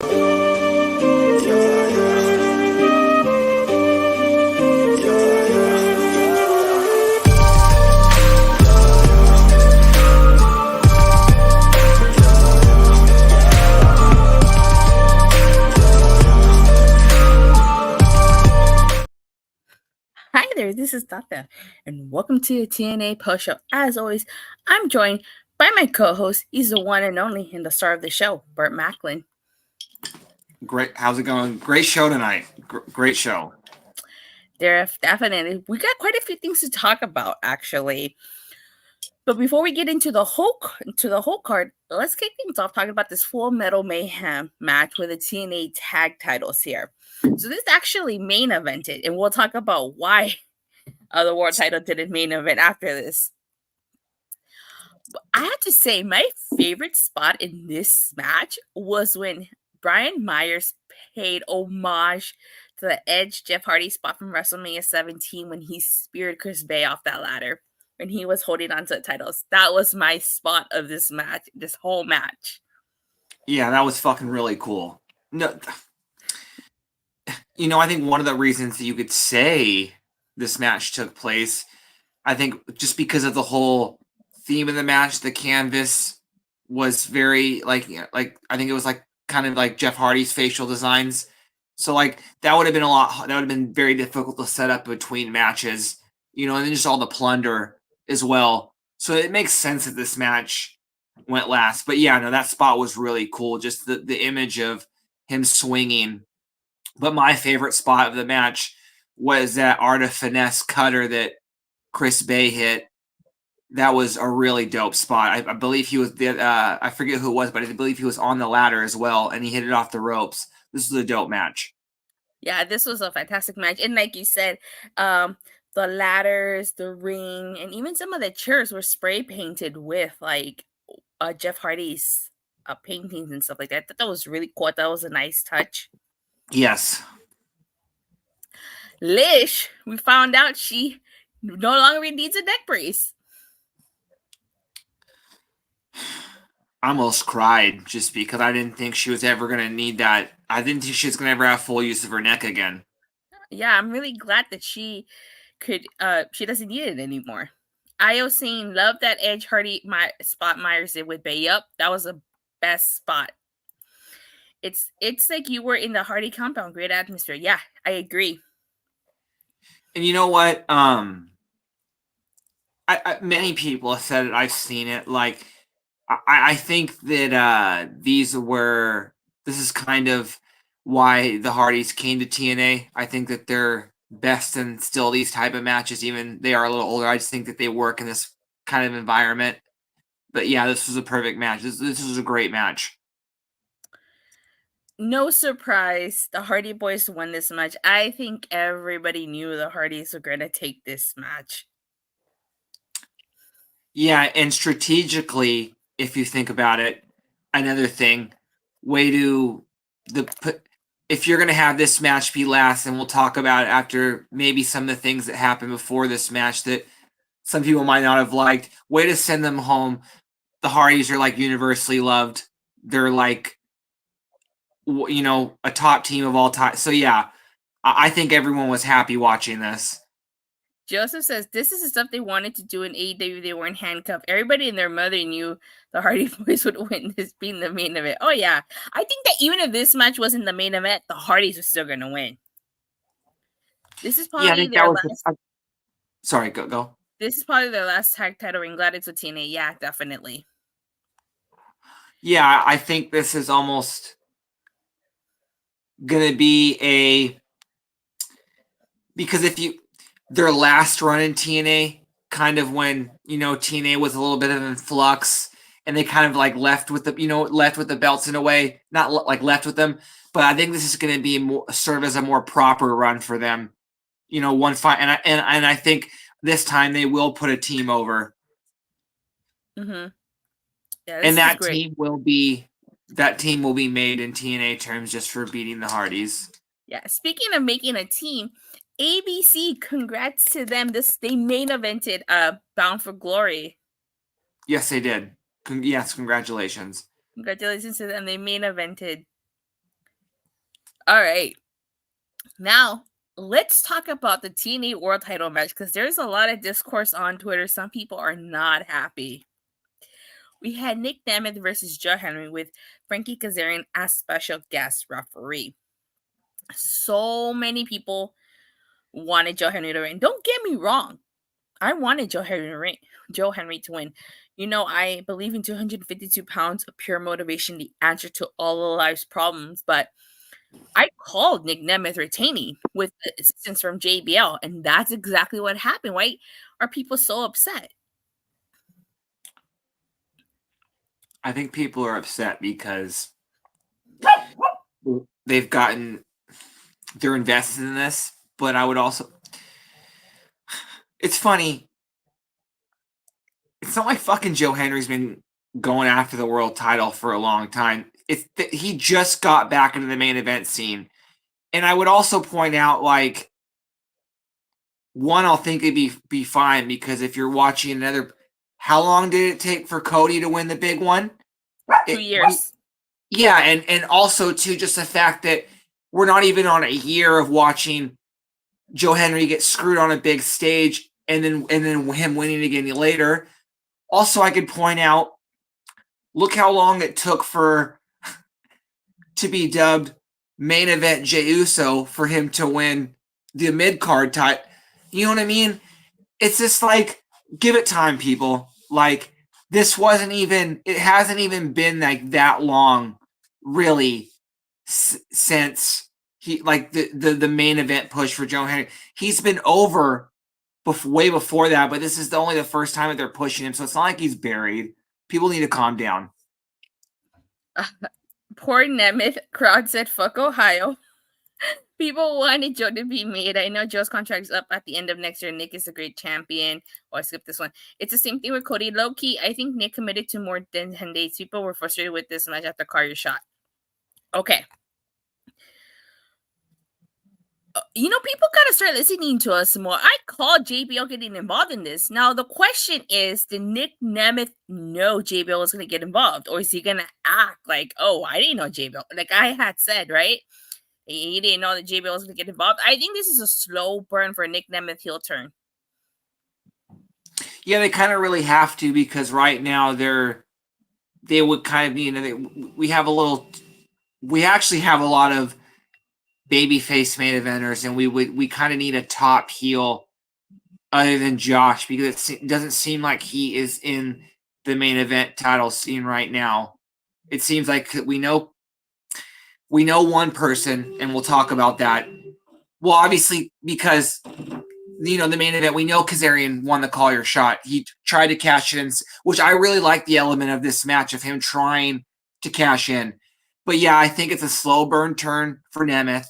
Hi there, this is Tata, and welcome to the TNA Post Show. As always, I'm joined by my co-host. He's the one and only and the star of the show, Burt Maclin. Great. How's it going? Great show tonight. Great show. Definitely. We got quite a few things to talk about, actually. But before we get into the whole card, let's kick things off talking about this Full Metal Mayhem match with the TNA tag titles here. So this actually main evented, and we'll talk about why the world title didn't main event after this. But I have to say, my favorite spot in this match was when Brian Myers paid homage to the Edge Jeff Hardy spot from WrestleMania 17 when he speared Chris Bay off that ladder when he was holding on to the titles. That was my spot of this match, this whole match. Yeah, that was fucking really cool. No, I think one of the reasons that you could say this match took place, I think just because of the whole theme of the match, the canvas was very like I think it was like kind of like Jeff Hardy's facial designs. So like that would have been very difficult to set up between matches, and then just all the plunder as well. So it makes sense that this match went last. But yeah, no, that spot was really cool. Just the image of him swinging. But my favorite spot of the match was that Art of Finesse cutter that Chris Bay hit. That was a really dope spot. I believe he was I forget who it was, but I believe he was on the ladder as well, and he hit it off the ropes. This was a dope match. Yeah, this was a fantastic match. And like you said, the ladders, the ring, and even some of the chairs were spray painted with like Jeff Hardy's paintings and stuff like that. That was really cool. That was a nice touch. Yes. Lish, we found out she no longer needs a neck brace. I almost cried just because I didn't think she was ever going to need that. I didn't think she was going to ever have full use of her neck again. Yeah, I'm really glad that she doesn't need it anymore. Io saying, love that Edge Hardy spot Myers did with Bay. Up. That was the best spot. It's like you were in the Hardy compound. Great atmosphere. Yeah, I agree. And you know what? Many people have said it. I've seen it. Like, I think that this is kind of why the Hardys came to TNA. I think that they're best in still these type of matches, even they are a little older. I just think that they work in this kind of environment. But yeah, this was a perfect match. This was a great match. No surprise, the Hardy Boys won this match. I think everybody knew the Hardys were going to take this match. Yeah, and strategically, if you think about it, another thing, if you're going to have this match be last, and we'll talk about it after maybe some of the things that happened before this match that some people might not have liked, way to send them home. The Hardys are like universally loved. They're like, a top team of all time. So yeah, I think everyone was happy watching this. Joseph says, this is the stuff they wanted to do in AEW. They weren't handcuffed. Everybody and their mother knew the Hardy Boys would win this being the main event. Oh, yeah. I think that even if this match wasn't the main event, the Hardys were still going to win. This is probably their last... Sorry, go. This is probably their last tag title ring. Glad it's with TNA. Yeah, definitely. Yeah, I think this is almost going to be because their last run in TNA, kind of when, TNA was a little bit of in flux and they kind of like left with the belts in a way, not like left with them, but I think this is going to be serve as a more proper run for them, one fight. And I think this time they will put a team over. Mm-hmm. Yeah, and that team will be made in TNA terms just for beating the Hardys. Yeah. Speaking of making a team, ABC, congrats to them. They main evented Bound for Glory. Yes, they did. Yes, congratulations. Congratulations to them. They main evented. All right. Now, let's talk about the TNA World Title Match because there's a lot of discourse on Twitter. Some people are not happy. We had Nic Nemeth versus Joe Hendry with Frankie Kazarian as special guest referee. So many people wanted Joe Hendry to win. Don't get me wrong. I wanted Joe Hendry to win. You know, I believe in 252 pounds of pure motivation, the answer to all of life's problems. But I called Nic Nemeth retaining with assistance from JBL, and that's exactly what happened. Why are people so upset? I think people are upset because they're invested in this, but I would also, it's funny. It's not like fucking Joe Hendry's been going after the world title for a long time. He just got back into the main event scene. And I would also point out, like, one, I'll think it'd be fine because if you're watching another, how long did it take for Cody to win the big one? 2 years. Yeah, and also too, just the fact that we're not even on a year of watching Joe Hendry get screwed on a big stage and then him winning again later. Also, I could point out, look how long it took to be dubbed main event Jey Uso for him to win the mid-card title. You know what I mean? It's just like, give it time, people. Like, it hasn't even been like that long, really, since the main event push for Joe Hendry. He's been over way before that, but this is only the first time that they're pushing him, so it's not like he's buried. People need to calm down. Poor Nemeth. Crowd said, fuck Ohio. People wanted Joe to be made. I know Joe's contract's up at the end of next year. Nick is a great champion. Oh, I skipped this one. It's the same thing with Cody. Low-key, I think Nick committed to more than 10 days. People were frustrated with this match after Carter shot. Okay. You know, people gotta start listening to us more. I called JBL getting involved in this. Now, the question is, did Nic Nemeth know JBL was gonna get involved? Or is he gonna act like, oh, I didn't know JBL? Like I had said, right? He didn't know that JBL was gonna get involved. I think this is a slow burn for Nic Nemeth heel turn. Yeah, they kind of really have to because right now they would kind of, you know, we actually have a lot of babyface main eventers, and we kind of need a top heel other than Josh because it doesn't seem like he is in the main event title scene right now. It seems like we know one person, and we'll talk about that. Well, obviously, because, you know, the main event, we know Kazarian won the call your shot. He tried to cash in, which I really like the element of this match of him trying to cash in. But yeah, I think it's a slow burn turn for Nemeth.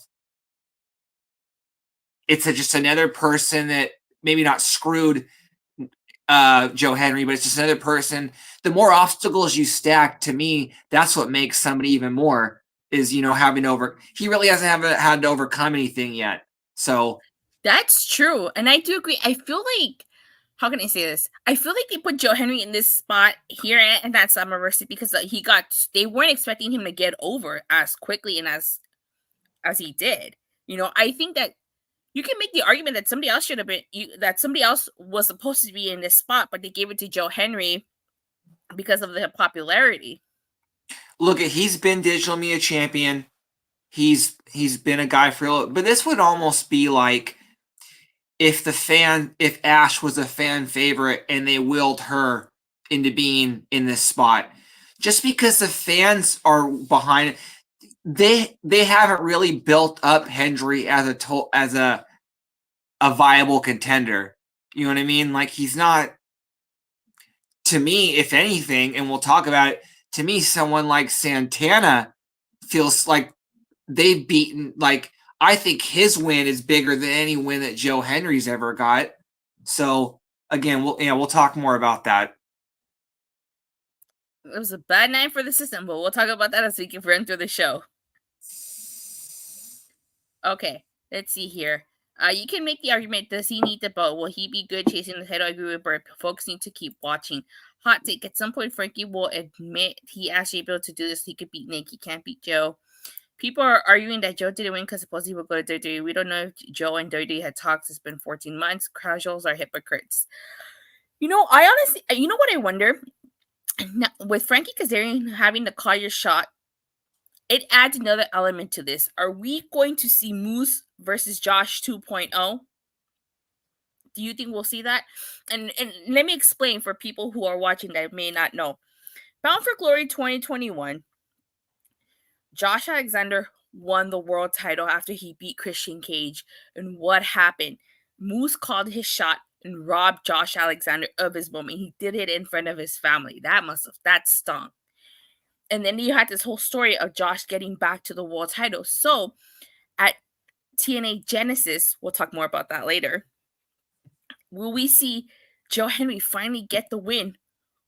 It's just another person that maybe not screwed Joe Hendry, but it's just another person. The more obstacles you stack, to me, that's what makes somebody even more, is, you know, he really hasn't had to overcome anything yet. So that's true. And I do agree. I feel like, how can I say this? I feel like they put Joe Hendry in this spot here and that Summerverse because they weren't expecting him to get over as quickly and as he did. You know, I think that you can make the argument that somebody else should have been, that somebody else was supposed to be in this spot, but they gave it to Joe Hendry because of the popularity. Look, he's been digital media champion. He's been a guy but this would almost be like if Ash was a fan favorite and they willed her into being in this spot, just because the fans are behind it. They haven't really built up Hendry as a viable contender. You know what I mean? Like, he's not, to me, if anything, and we'll talk about it, to me, someone like Santana feels like they've beaten, like, I think his win is bigger than any win that Joe Hendry's ever got. So again, we'll talk more about that. It was a bad night for the system, but we'll talk about that as we can run through the show. Okay, let's see here. You can make the argument, does he need the belt? Will he be good chasing the title? I agree with Bert. Folks need to keep watching. Hot take, at some point, Frankie will admit he asked JBL to do this. He could beat Nick. He can't beat Joe. People are arguing that Joe didn't win because supposedly he would go to WWE. We don't know if Joe and WWE had talks. It's been 14 months. Casuals are hypocrites. I honestly, what I wonder? Now, with Frankie Kazarian having the call your shot, it adds another element to this. Are we going to see Moose versus Josh 2.0? Do you think we'll see that? And let me explain for people who are watching that may not know. Bound for Glory 2021, Josh Alexander won the world title after he beat Christian Cage. And what happened? Moose called his shot and robbed Josh Alexander of his moment. He did it in front of his family. That stung. And then you had this whole story of Josh getting back to the world title. So at TNA Genesis, we'll talk more about that later. Will we see Joe Hendry finally get the win,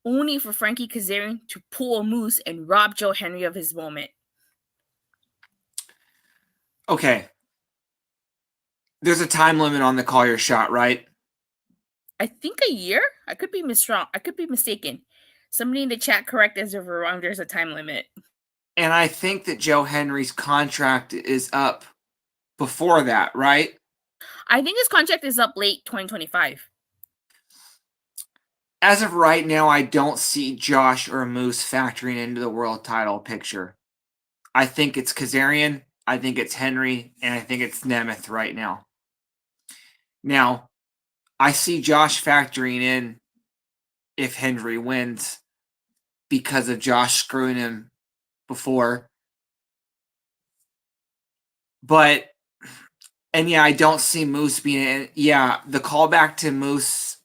only for Frankie Kazarian to pull a Moose and rob Joe Hendry of his moment? Okay. There's a time limit on the call your shot, right? I think a year? I could be mistaken. Somebody in the chat correct us if we're wrong. There's a time limit. And I think that Joe Hendry's contract is up before that, right? I think his contract is up late 2025. As of right now, I don't see Josh or Moose factoring into the world title picture. I think it's Kazarian, I think it's Hendry, and I think it's Nemeth right now. Now, I see Josh factoring in if Hendry wins because of Josh screwing him before. But, and yeah, I don't see Moose being in. Yeah, the callback to Moose,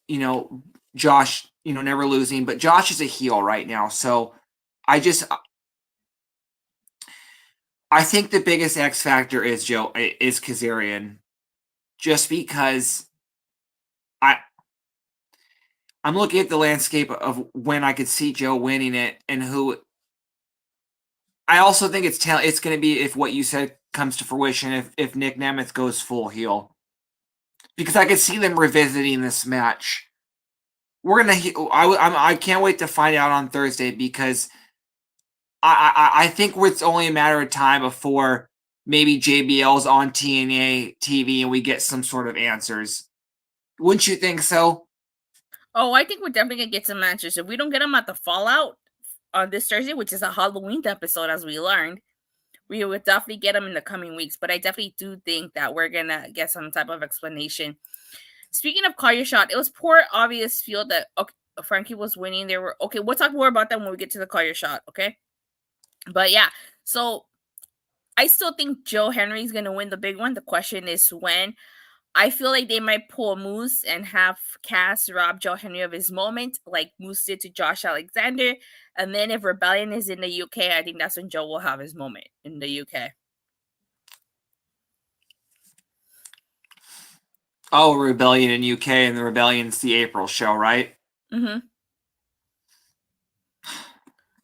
Josh, never losing, but Josh is a heel right now. So I think the biggest X factor is Kazarian, just because I'm looking at the landscape of when I could see Joe winning it and who. I also think it's going to be if what you said comes to fruition, if Nic Nemeth goes full heel, because I could see them revisiting this match. I can't wait to find out on Thursday, because I think it's only a matter of time before maybe JBL's on TNA TV and we get some sort of answers. Wouldn't you think so? Oh, I think we're definitely going to get some answers. If we don't get them at the Fallout on this Thursday, which is a Halloween episode, as we learned, we would definitely get them in the coming weeks. But I definitely do think that we're going to get some type of explanation. Speaking of call your shot, it was poor obvious feel that Frankie was winning. We'll talk more about that when we get to the call your shot, okay? But yeah, so I still think Joe Hendry's going to win the big one. The question is when. I feel like they might pull a Moose and have Cass rob Joe Hendry of his moment, like Moose did to Josh Alexander. And then if Rebellion is in the UK, I think that's when Joe will have his moment in the UK. Oh, Rebellion in UK, and the Rebellion's the April show, right? Mm-hmm.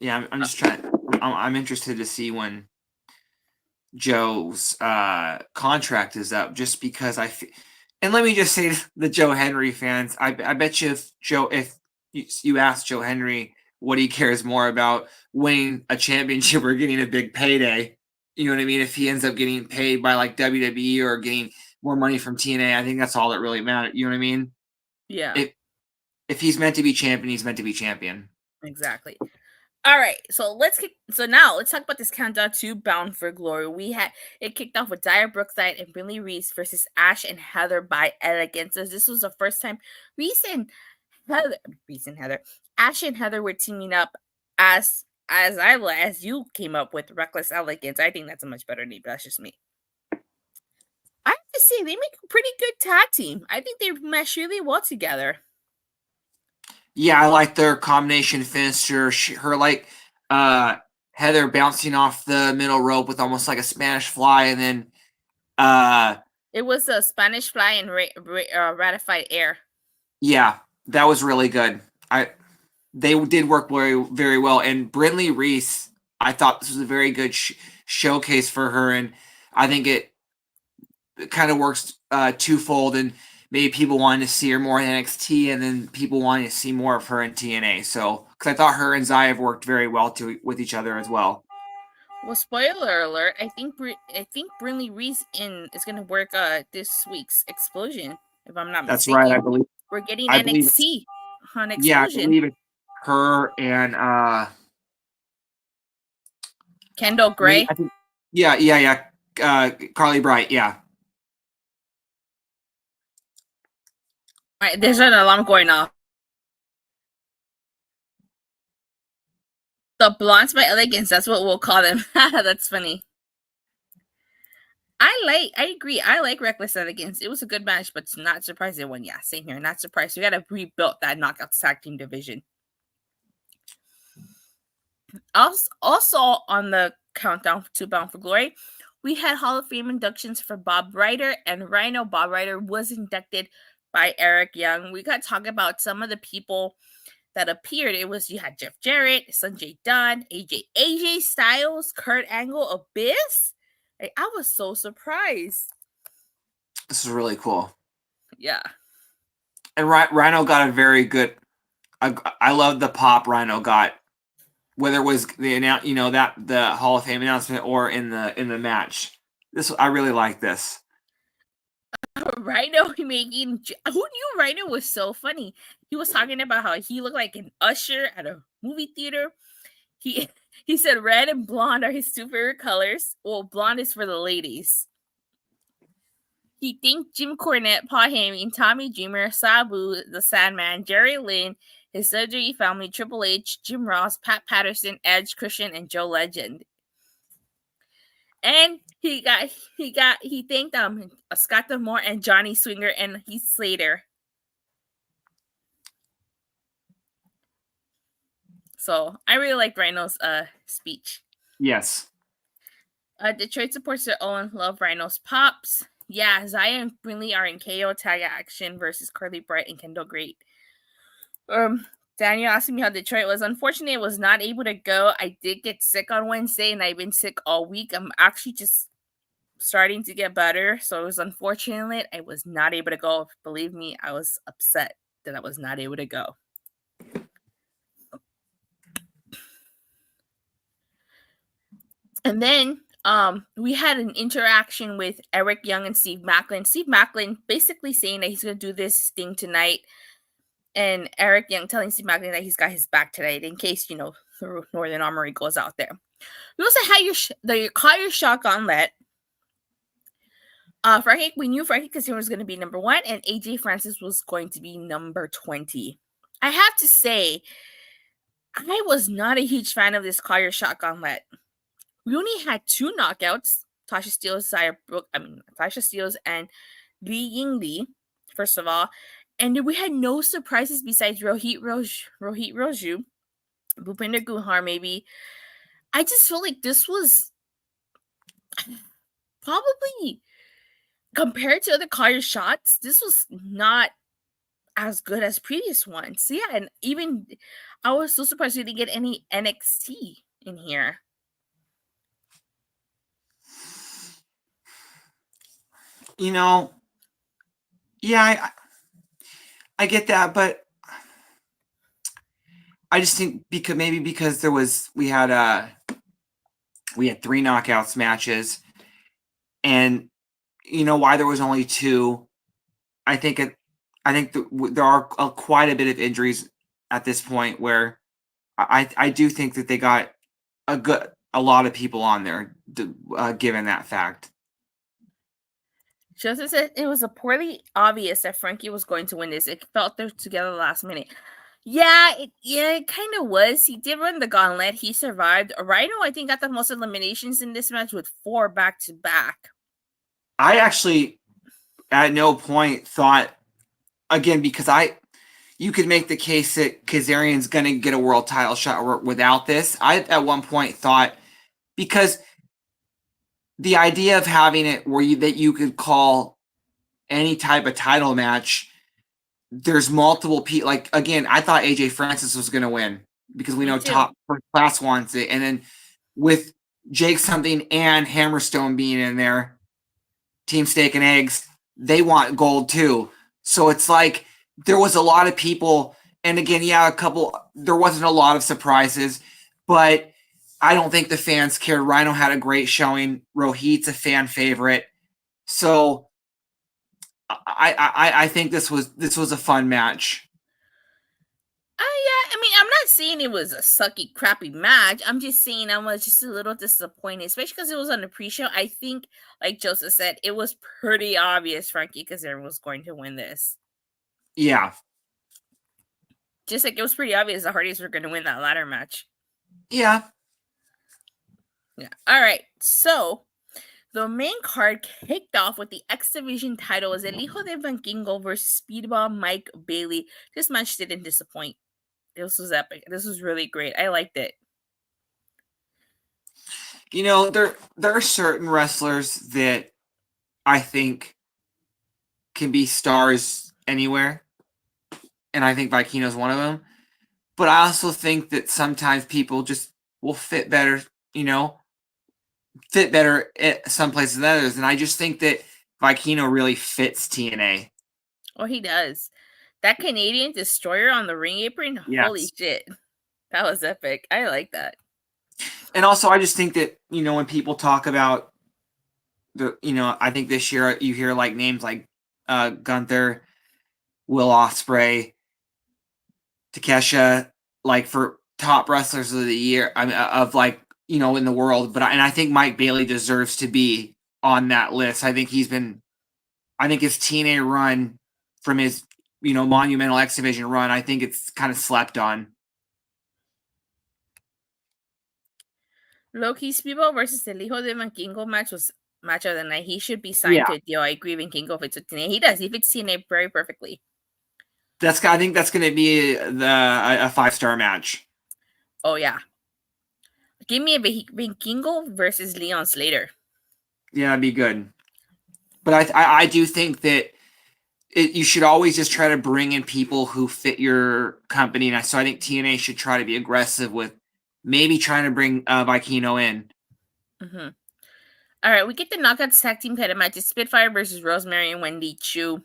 Yeah, I'm just trying. I'm interested to see when Joe's contract is up, just because and let me just say to the Joe Hendry fans, I bet you if you ask Joe Hendry what he cares more about, winning a championship or getting a big payday, you know what I mean? If he ends up getting paid by like WWE or getting more money from TNA, I think that's all that really matters. You know what I mean? Yeah. If he's meant to be champion, he's meant to be champion. Exactly. All right, so now let's talk about this countdown to Bound for Glory. It kicked off with Brookside and Reece versus Ash and Heather by Elegance. So this was the first time Ash and Heather were teaming up as you came up with Reckless Elegance. I think that's a much better name, but that's just me. I have to say, they make a pretty good tag team. I think they mesh really well together. Yeah, I like their combination finisher. Heather bouncing off the middle rope with almost like a Spanish fly, and then it was a Spanish fly and ratified air. Yeah, that was really good. They did work very, very well. And Brinley Reece, I thought this was a very good showcase for her, and I think it kind of works twofold, and maybe people wanted to see her more in NXT, and then people wanted to see more of her in TNA. So, because I thought her and Zaya have worked very well with each other as well. Well, spoiler alert! I think Brinley Reece is gonna work this week's Explosion, if I'm not That's mistaken. right. I believe. We're getting I believe NXT on Yeah, I Explosion. believe it's her and Kendall Gray. I think. Yeah. Carly Bright. Yeah. All right, there's an alarm going off. The Blondes by Elegance. That's what we'll call them. That's funny. I agree. I like Reckless Elegance. It was a good match, but it's not surprising one. Yeah, same here. Not surprised. We got to rebuild that Knockouts tag team division. Also on the countdown to Bound for Glory, we had Hall of Fame inductions for Bob Ryder and Rhino. Bob Ryder was inducted by Eric Young. We got to talk about some of the people that appeared. You had Jeff Jarrett, Sanjay Dutt, AJ Styles, Kurt Angle, Abyss. I was so surprised. This is really cool. Yeah. And Rhino got a very good. I love the pop Rhino got, whether it was the Hall of Fame announcement or in the match. I really like this. Rhino making. Who knew Rhino was so funny? He was talking about how he looked like an usher at a movie theater. He said red and blonde are his two favorite colors. Well, blonde is for the ladies. He thanked Jim Cornette, Paul Heyman, Tommy Dreamer, Sabu, the Sandman, Jerry Lynn, his surgery family, Triple H, Jim Ross, Pat Patterson, Edge, Christian, and Joe Legend. And he thanked Scott D'Amore and Johnny Swinger and Heath Slater. So I really like Rhino's speech. Yes. Detroit supports their own love Rhino's pops. Yeah, Zaya and Brinley are in KO tag action versus Carly Bright and Kendall Great. Daniel asked me how Detroit was. Unfortunately, I was not able to go. I did get sick on Wednesday, and I've been sick all week. I'm actually just starting to get better, so it was unfortunate I was not able to go. Believe me, I was upset that I was not able to go. And then we had an interaction with Eric Young and Steve Maclin. Steve Maclin basically saying that he's going to do this thing tonight, and Eric Young telling Steve Maclin that he's got his back tonight in case, the Northern Armory goes out there. We also had your shot Gauntlet. Frankie, we knew Frankie Kazarian was going to be number 1, and AJ Francis was going to be number 20. I have to say, I was not a huge fan of this Call Your Shot Gauntlet. We only had 2 knockouts: Tasha Steelz and Li Yingli, first of all. And we had no surprises besides Rohit Roju, Bhupinder Guhar, maybe. I just feel like this was probably, compared to other Call Your Shots, this was not as good as previous ones. So yeah, and even I was so surprised we didn't get any NXT in here. Yeah, I get that, but I just think because we had 3 knockouts matches, and why there was only 2. I think there are quite a bit of injuries at this point where I do think that they got a lot of people on there, given that fact. Joseph said it was poorly obvious that Frankie was going to win this. It felt they're together last minute. Yeah, it kind of was. He did run the gauntlet. He survived. Rhino, I think, got the most eliminations in this match with 4 back-to-back. I actually, at no point thought, again, because you could make the case that Kazarian's going to get a world title shot without this. I, at one point, thought, because the idea of having it that you could call any type of title match, there's multiple people. Like, again, I thought AJ Francis was going to win because we know Top First Class wants it. And then with Jake something and Hammerstone being in there, Team Steak and Eggs, they want gold too. So it's like there was a lot of people. And again, there wasn't a lot of surprises, but I don't think the fans cared. Rhino had a great showing. Rohit's a fan favorite. So I think this was a fun match. Yeah, I mean, I'm not saying it was a sucky, crappy match. I'm just saying I was just a little disappointed, especially because it was on the pre-show. I think, like Joseph said, it was pretty obvious Frankie Kazarian was going to win this. Yeah. Just like it was pretty obvious the Hardys were going to win that ladder match. Yeah. Yeah. All right. So the main card kicked off with the X Division title as El Hijo de Vikingo versus Speedball Mike Bailey. This match didn't disappoint. This was epic. This was really great. I liked it. You know, there are certain wrestlers that I think can be stars anywhere, and I think Vikingo's one of them. But I also think that sometimes people just will fit better, at some places than others. And I just think that Vikingo really fits TNA. Oh, he does. That Canadian destroyer on the ring apron, Yes. holy shit. That was epic. I like that. And also, I just think that, when people talk about I think this year you hear like names like Gunther, Will Ospreay, Takesha, like for top wrestlers of the year, in the world. But I think Mike Bailey deserves to be on that list. I think his TNA run from his, monumental X Division run, I think it's kind of slept on. Low-key Speedball versus El Hijo de Vikingo match was match of the night. He should be signed to a deal. I agree. Vikingo fits with TNA. He does. He fits TNA very perfectly. I think that's going to be a 5-star match. Oh, yeah. Give me a Vikingo versus Leon Slater. Yeah, that'd be good. But I do think that you should always just try to bring in people who fit your company. And so I think TNA should try to be aggressive with maybe trying to bring Vikingo in. Mm-hmm. All right, we get the Knockouts Tag Team title matches: Spitfire versus Rosemary and Wendy. Choo.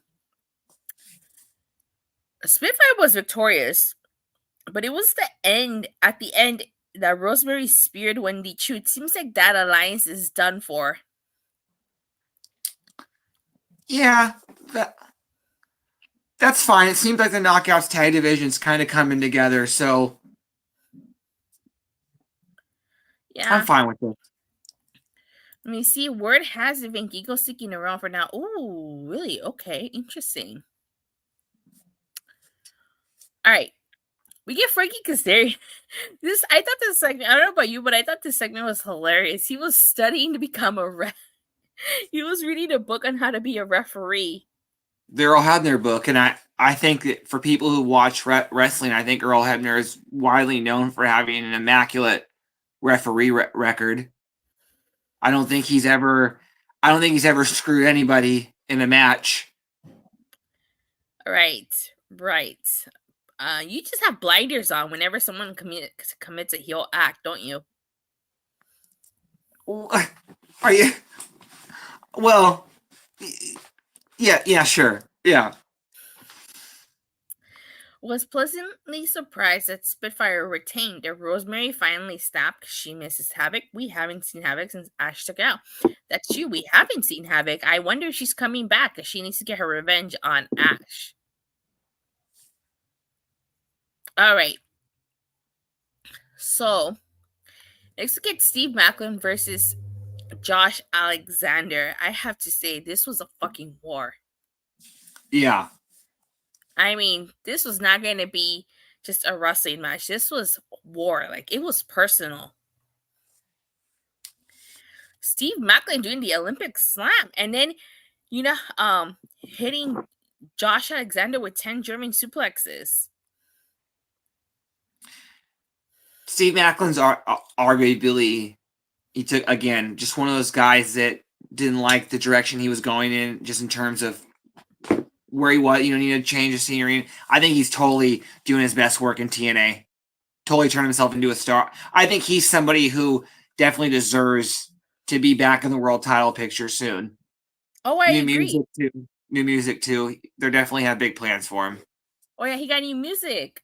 Spitfire was victorious, but it was at the end that Rosemary speared Wendy Choo. It seems like that alliance is done for. Yeah, that's fine. It seems like the Knockouts tag division's kind of coming together, so yeah, I'm fine with it. Let me see. Word has it Vikingo sticking around for now. Ooh, really? Okay, interesting. All right. We get Frankie Kazarian. I thought this segment, I don't know about you, but I thought this segment was hilarious. He was studying to become a ref. He was reading a book on how to be a referee. They're all having their book, and I think that for people who watch wrestling, I think Earl Hebner is widely known for having an immaculate referee record. I don't think he's ever screwed anybody in a match. Right. You just have blinders on whenever someone commits a heel act, don't you? Are you? Well, yeah, sure, yeah. Was pleasantly surprised that Spitfire retained. If Rosemary finally stopped, she misses Havoc. We haven't seen Havoc since Ash took out. That's true. We haven't seen Havoc. I wonder if she's coming back because she needs to get her revenge on Ash. All right. So, next we get Steve Maclin versus Josh Alexander. I have to say, this was a fucking war. Yeah. I mean, this was not going to be just a wrestling match. This was war. Like, it was personal. Steve Maclin doing the Olympic slam. And then, hitting Josh Alexander with 10 German suplexes. Steve Maclin's arguably, he took, again, just one of those guys that didn't like the direction he was going in, just in terms of where he was, needed to change the scenery. I think he's totally doing his best work in TNA. Totally turned himself into a star. I think he's somebody who definitely deserves to be back in the world title picture soon. Oh, I agree. New music too. They definitely have big plans for him. Oh yeah, he got new music.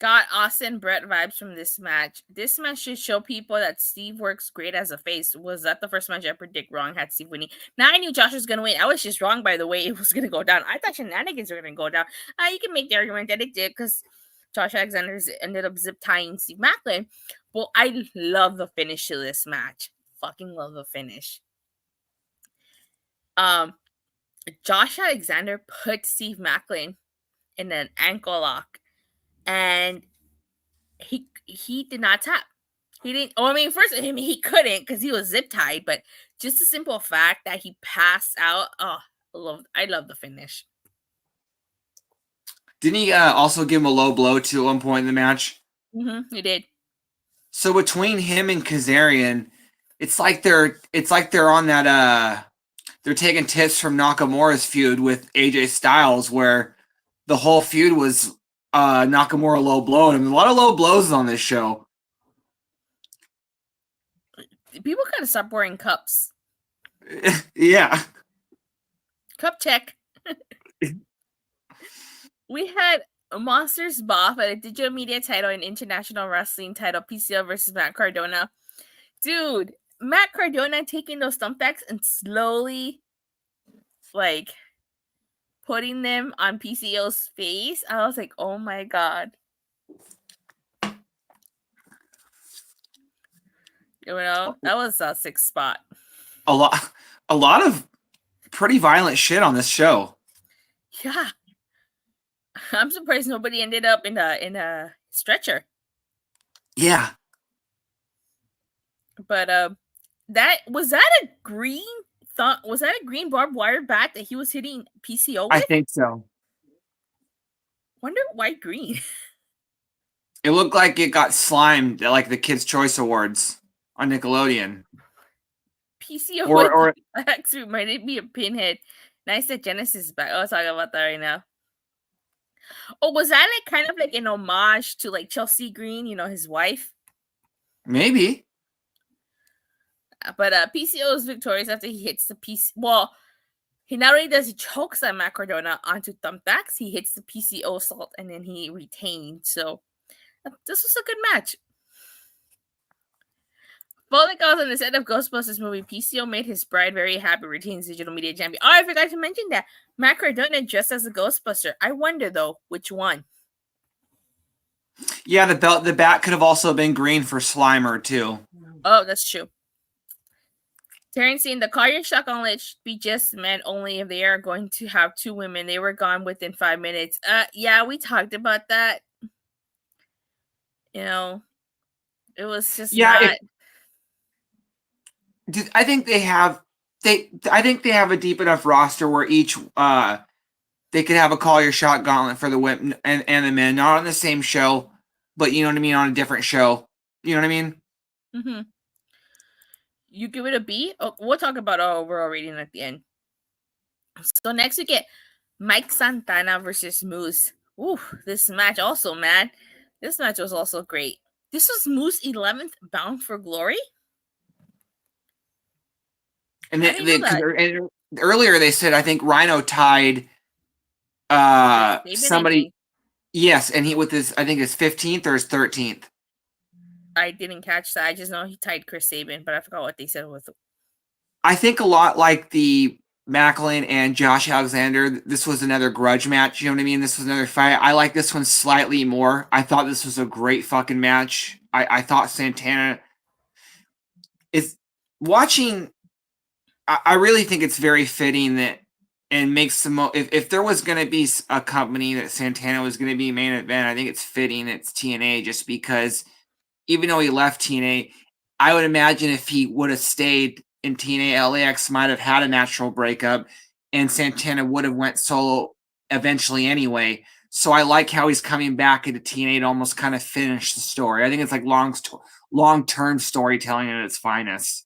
Got Austin Brett vibes from this match. This match should show people that Steve works great as a face. Was that the first match I predict wrong? Had Steve winning. Now I knew Josh was gonna win. I was just wrong by the way it was gonna go down. I thought shenanigans were gonna go down. You can make the argument that it did because Josh Alexander ended up zip tying Steve Maclin. Well, I love the finish to this match. Fucking love the finish. Josh Alexander put Steve Maclin in an ankle lock. And he did not tap. He didn't. Oh, I mean, first he couldn't because he was zip tied. But just the simple fact that he passed out. Oh, I love the finish. Didn't he also give him a low blow too at one point in the match? He did. So between him and Kazarian, it's like they're on that. They're taking tips from Nakamura's feud with AJ Styles, where the whole feud was Nakamura low blowing him. A lot of low blows on this show. People gotta stop wearing cups. Yeah. Cup check. We had Monsters Boff at a digital media title and international wrestling title, PCO versus Matt Cardona. Dude, Matt Cardona taking those thumbtacks and slowly, like, putting them on PCO's face. I was like, oh my God. You know, that was a 6 spot. A lot of pretty violent shit on this show. Yeah. I'm surprised nobody ended up in a stretcher. Yeah. But was that a green was that a green barbed wire bat that he was hitting PCO with? I think so. Wonder why green. It looked like it got slimed at like the Kids' Choice Awards on Nickelodeon. PCO or X reminded me of Pinhead. Nice that Genesis is back. I'll talk about that right now. Oh, was that like kind of like an homage to like Chelsea Green, you know, his wife? Maybe. But PCO is victorious after he hits the piece. Well, he not only does he chokes at Matt Cardona onto thumbtacks, he hits the PCO salt and then he retained. So this was a good match. Well, like I was on the set of Ghostbusters movie, PCO made his bride very happy, retains digital media champion. Oh, I forgot to mention that. Matt Cardona dressed as a Ghostbuster. I wonder, though, which one? Yeah, the bat could have also been green for Slimer, too. Oh, that's true. Terrence saying the Carrier Shock Gauntlet should be just men only if they are going to have 2 women. They were gone within 5 minutes. Yeah, we talked about that. You know, it was just not... I think they have a deep enough roster where each they could have a Call Your Shot Gauntlet for the women and the men, not on the same show, but you know what I mean, on a different show. You know what I mean? Mm-hmm. You give it a B? Oh, we'll talk about our overall rating at the end. So next we get Mike Santana versus Moose. Ooh, this match also, man. This match was also great. This was Moose 11th Bound for Glory? And earlier they said, I think Rhino tied somebody. Yes, and he with his, I think his 15th or his 13th. I didn't catch that. I just know he tied Chris Sabin, but I forgot what they said with. I think a lot like the Maclin and Josh Alexander. This was another grudge match. You know what I mean? This was another fight. I like this one slightly more. I thought this was a great fucking match. I thought Santana is watching. I really think it's very fitting that and makes the if there was going to be a company that Santana was going to be main event, I think it's fitting it's TNA, just because even though he left TNA, I would imagine if he would have stayed in TNA, LAX might have had a natural breakup and Santana would have went solo eventually anyway. So I like how he's coming back into TNA to almost kind of finish the story. I think it's like long-term storytelling at its finest.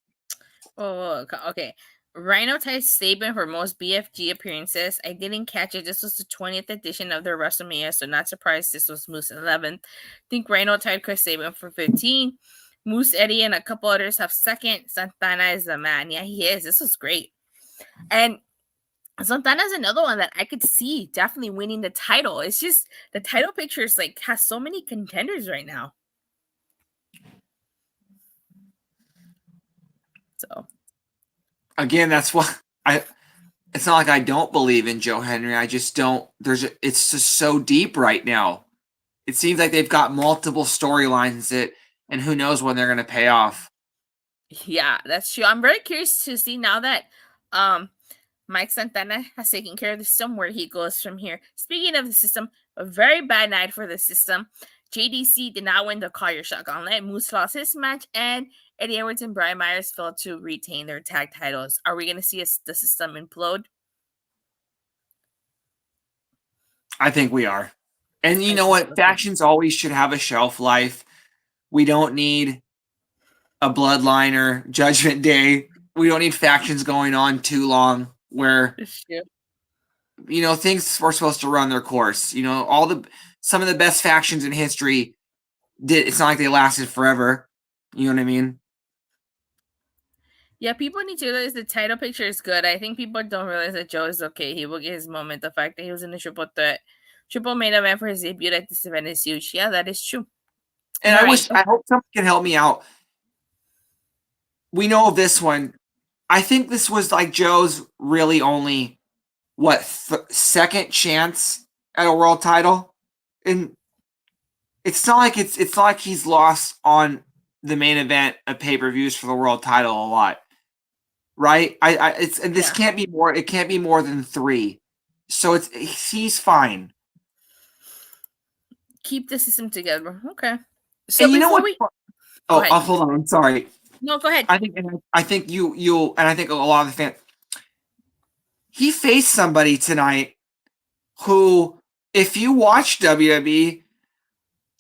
Oh, okay. Rhino ties Sabin for most BFG appearances. I didn't catch it. This was the 20th edition of their WrestleMania, so not surprised this was Moose 11th. I think Rhino tied Chris Sabin for 15. Moose, Eddie, and a couple others have second. Santana is the man. Yeah, he is. This was great. And Santana's another one that I could see definitely winning the title. It's just the title pictures like has so many contenders right now. So again, that's why it's not like I don't believe in Joe Hendry. I just don't. It's just so deep right now. It seems like they've got multiple storylines and who knows when they're going to pay off. yeah, that's true. I'm very curious to see now that Mike Santana has taken care of the system where he goes from here. Speaking of the system, a very bad night for the system. JDC did not win the Call Your Shot Gauntlet. Moose lost his match, and Eddie Edwards and Brian Myers failed to retain their tag titles. Are we going to see the system implode? I think we are. And you know what? Factions always should have a shelf life. We don't need a Bloodline or Judgment Day. We don't need factions going on too long where, you know, things were supposed to run their course. You know, some of the best factions in history it's not like they lasted forever. You know what I mean? Yeah, people need to realize the title picture is good. I think people don't realize that Joe is okay. He will get his moment. The fact that he was in the triple main event for his debut at this event is huge. Yeah, that is true. And I hope someone can help me out. We know this one. I think this was like Joe's really only second chance at a world title, and it's not like he's lost on the main event of pay-per-views for the world title a lot, right? This can't be more. It can't be more than 3, so he's fine. Keep the system together, okay? So and you know what? Hold on. I'm sorry. No, go ahead. I think you and I think a lot of the fans. He faced somebody tonight who, if you watch WWE,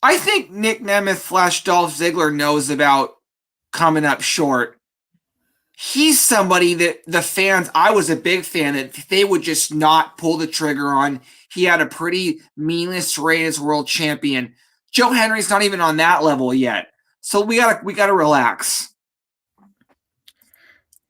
I think Nic Nemeth / Dolph Ziggler knows about coming up short. He's somebody that the fans, I was a big fan that they would just not pull the trigger on. He had a pretty meaningless reign as world champion. Joe Hendry's not even on that level yet. So we gotta relax.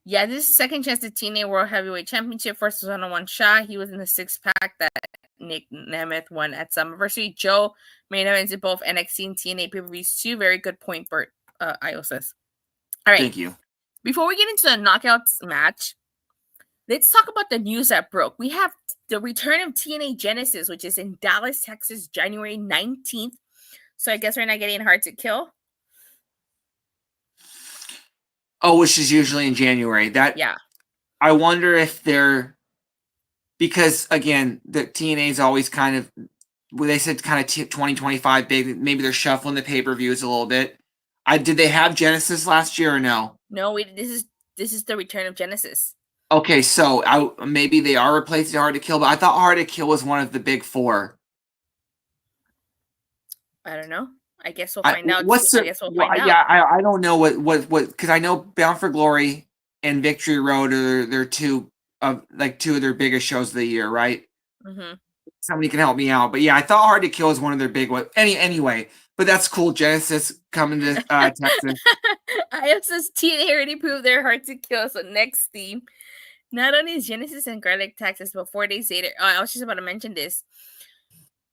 Yeah, this is the second chance at TNA World Heavyweight Championship. First was on a one shot. He was in the 6-pack that Nic Nemeth won at Summerversary. Joe main events in both NXT and TNA pay-per-views. 2 very good point, Bert. Io says. All right. Thank you. Before we get into the knockouts match, let's talk about the news that broke. We have the return of TNA Genesis, which is in Dallas, Texas, January 19th. So I guess we're not getting Hard to Kill. Oh, which is usually in January. I wonder if because again, the TNA is always kind of, they said kind of 2025 big. Maybe they're shuffling the pay-per-views a little bit. Did they have Genesis last year or no? No, this is the return of Genesis. Okay, so maybe they are replacing Hard to Kill, but I thought Hard to Kill was one of the big 4. I don't know. I guess we'll find out. Yeah, I don't know what because I know Bound for Glory and Victory Road are 2 of their biggest shows of the year, right? Mm-hmm. Somebody can help me out, but yeah, I thought Hard to Kill was one of their big ones. Anyway, but that's cool. Genesis coming to Texas. I says TNA already proved they're Hard to Kill. So next theme, not only is Genesis in Garlic, Texas, but 4 days later, I was just about to mention this.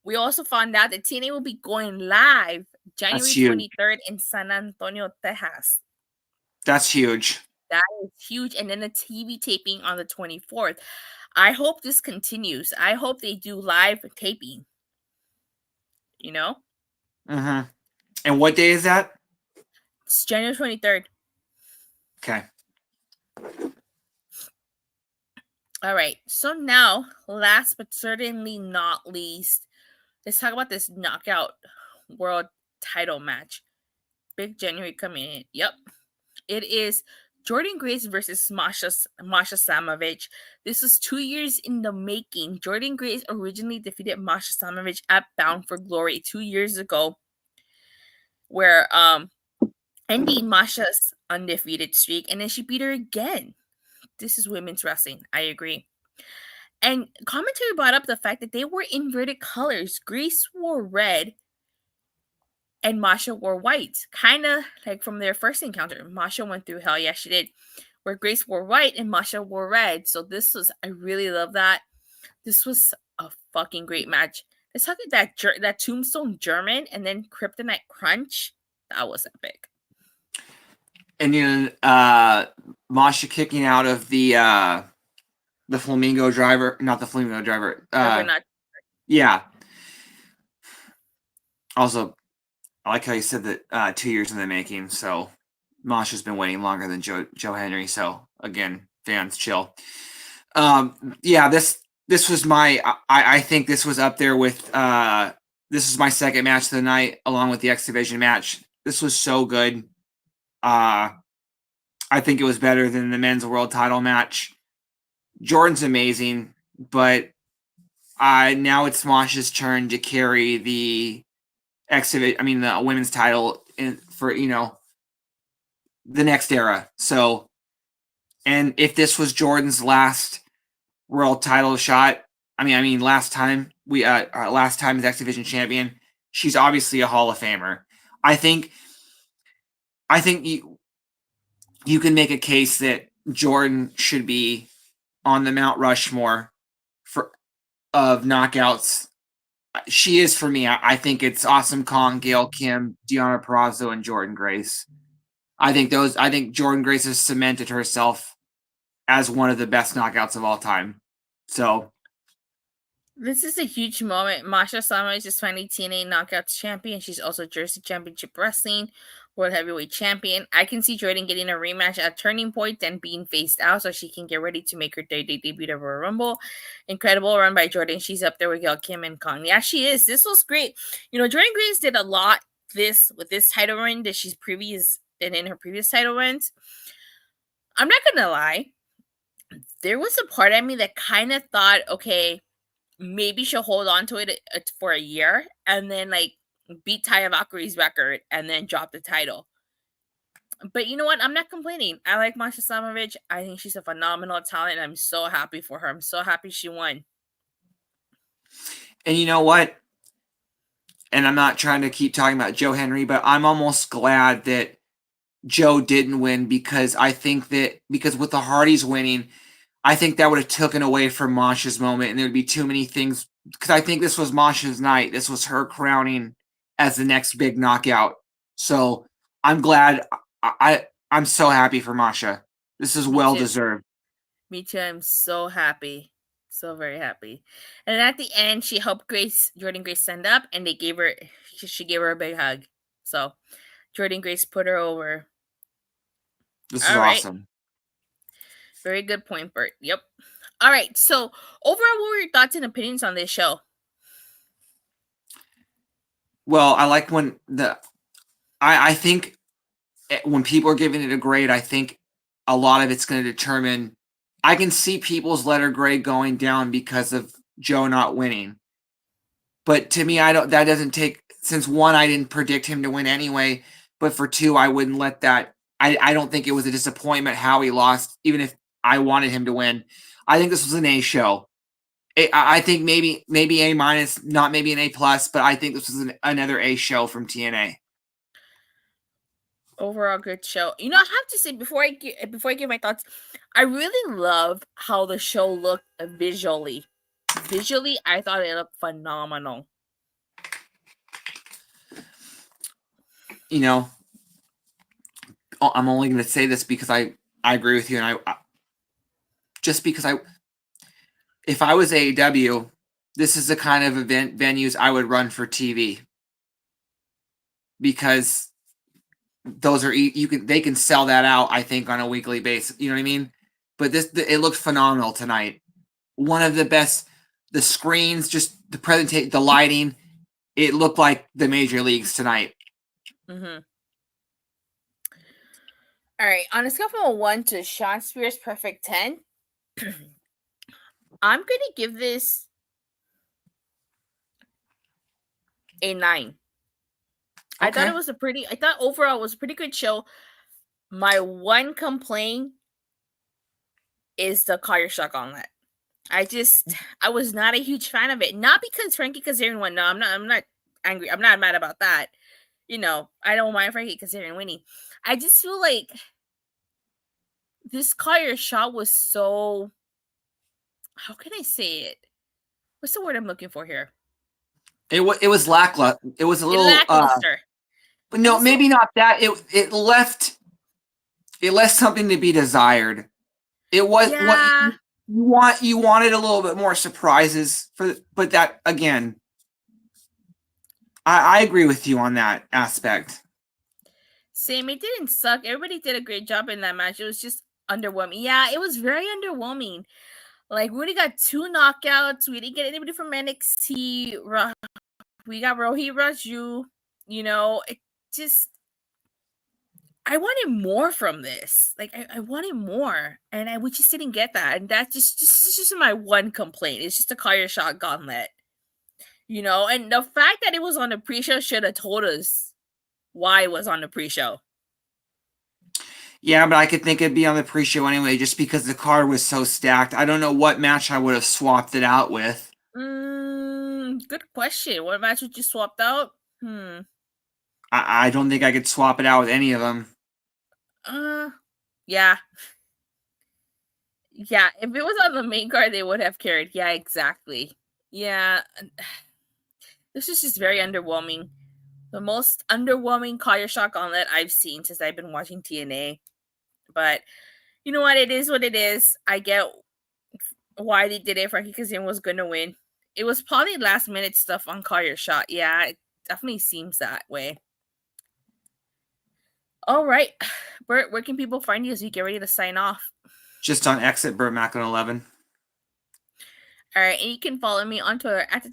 We also found out that TNA will be going live January 23rd in San Antonio, Texas. That's huge. That is huge. And then a TV taping on the 24th. I hope this continues. I hope they do live taping. You know? Mm-hmm. And what day is that? It's January 23rd. Okay. All right. So now, last but certainly not least, let's talk about this knockout world title match. Big January coming in. Yep. It is Jordynne Grace versus Masha Slamovich. This was 2 years in the making. Jordynne Grace originally defeated Masha Slamovich at Bound for Glory 2 years ago, where ending Masha's undefeated streak, and then she beat her again. This is women's wrestling. I agree. And commentary brought up the fact that they were inverted colors. Grace wore red and Masha wore white. Kind of like from their first encounter. Masha went through hell. Yeah, she did. where Grace wore white and Masha wore red. So I really love that. This was a fucking great match. Let's talk about that Tombstone German and then Kryptonite Crunch. That was epic. And Masha kicking out of the Flamingo driver, not the Flamingo driver. Yeah. Also, I like how you said that 2 years in the making. So Masha's been waiting longer than Joe Hendry. So again, fans, chill. Yeah, this was I think this was up there with this is my second match of the night, along with the X Division match. This was so good. I think it was better than the men's world title match. Jordynne's amazing, but now it's Masha's turn to carry the the women's title for the next era. So, and if this was Jordynne's last world title shot, last time as X Division champion, she's obviously a Hall of Famer. I think you can make a case that Jordynne should be on the Mount Rushmore of knockouts. She is for me. I think it's Awesome Kong, Gail Kim, Deonna Purrazzo, and Jordynne Grace. I think Jordynne Grace has cemented herself as one of the best knockouts of all time. So this is a huge moment. Masha Slamovich is finally TNA Knockouts champion. She's also Jersey Championship Wrestling World Heavyweight Champion. I can see Jordynne getting a rematch at Turning Point and being phased out so she can get ready to make her debut at Royal Rumble. Incredible run by Jordynne. She's up there with Gail Kim and Kong. Yeah, she is. This was great. Jordynne Grace did a lot with this title run that she's in her previous title runs. I'm not gonna lie. There was a part of me that kind of thought, okay, maybe she'll hold on to it for a year and then beat Taya Valkyrie's record and then drop the title. But you know what? I'm not complaining. I like Masha Slamovich. I think she's a phenomenal talent. I'm so happy for her. I'm so happy she won. And you know what? And I'm not trying to keep talking about Joe Hendry, but I'm almost glad that Joe didn't win, because I think that with the Hardys winning, I think that would have taken away from Masha's moment, and there would be too many things, because I think this was Masha's night. This was her crowning as the next big knockout. So I'm glad. I'm so happy for Masha. This is well deserved. Me too. I'm so happy. So very happy. And at the end, she helped Jordynne Grace stand up, and she gave her a big hug. So Jordynne Grace put her over. This is awesome. Very good point, Bert. Yep. All right. So overall, what were your thoughts and opinions on this show? Well, I like when I think when people are giving it a grade, I think a lot of it's going to determine. I can see people's letter grade going down because of Joe not winning. But to me, that doesn't take, since one, I didn't predict him to win anyway, but for two, I wouldn't let that. I don't think it was a disappointment how he lost, even if I wanted him to win. I think this was an A show. I think maybe A minus, not maybe an A plus, but I think this was another A show from TNA. Overall, good show. I have to say, before I give my thoughts, I really love how the show looked visually. Visually, I thought it looked phenomenal. I'm only going to say this because I agree with you, and if I was AEW, this is the kind of venues I would run for TV, because those are they can sell that out, I think, on a weekly basis. You know what I mean? But it looked phenomenal tonight. One of the best. The screens, just the presentation, the lighting, it looked like the major leagues tonight. Mm-hmm. All right, on a scale from 1 to Sean Spears' perfect 10, I'm gonna give this a 9. Okay. I thought overall it was a pretty good show. My one complaint is the Call Your Shot Gauntlet. I was not a huge fan of it. Not because Frankie Kazarian won. No, I'm not angry. I'm not mad about that. I don't mind Frankie Kazarian winning. I just feel like this Kaya shot was so, how can I say it? What's the word I'm looking for here? It was lackluster. It was a little Lackluster. but no, maybe not that. It left something to be desired. It was Yeah. what you wanted a little bit more surprises but that again, I agree with you on that aspect. Same. It didn't suck. Everybody did a great job in that match. It was just underwhelming. Yeah, it was very underwhelming. Like, we already got 2 knockouts. We didn't get anybody from NXT. We got Rohi Raju. You know, it just, I wanted more from this. Like, I wanted more. And we just didn't get that. And that's just my one complaint. It's just a Kaya shot gauntlet. You know, and the fact that it was on the pre-show should have told us why it was on the pre-show. Yeah, but I could think it'd be on the pre-show anyway, just because the card was so stacked. I don't know what match I would have swapped it out with. Good question. What match would you swap out? I don't think I could swap it out with any of them. Yeah. Yeah, if it was on the main card, they would have carried. Yeah, exactly. Yeah. This is just very underwhelming. The most underwhelming Kaya shot gauntlet I've seen since I've been watching TNA. But you know what? It is what it is. I get why they did it. Frankie Kazarian was going to win. It was probably last minute stuff on Kaya shot. Yeah, it definitely seems that way. All right. Bert, where can people find you as we get ready to sign off? Just on exit, Bert Maclin 11. All right, and you can follow me on Twitter at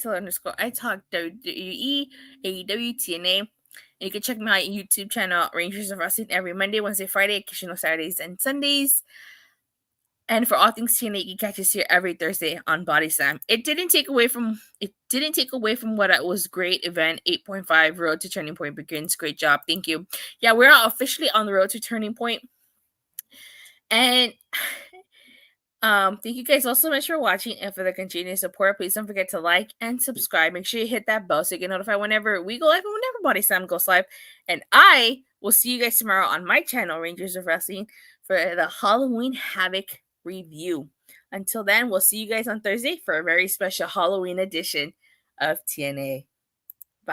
@I talk WWE, AEW, TNA. And you can check my YouTube channel, Rangers of Wrestling, every Monday, Wednesday, Friday, occasional Saturdays and Sundays. And for all things TNA, you can catch us here every Thursday on Body Slam. It didn't take away from what it was great event. 8.5 Road to Turning Point begins. Great job, thank you. Yeah, we're officially on the road to Turning Point, and thank you guys all so much for watching and for the continued support. Please don't forget to like and subscribe. Make sure you hit that bell so you get notified whenever we go live and whenever Body Slam goes live. And I will see you guys tomorrow on my channel, Rangers of Wrestling, for the Halloween Havoc review. Until then, we'll see you guys on Thursday for a very special Halloween edition of TNA.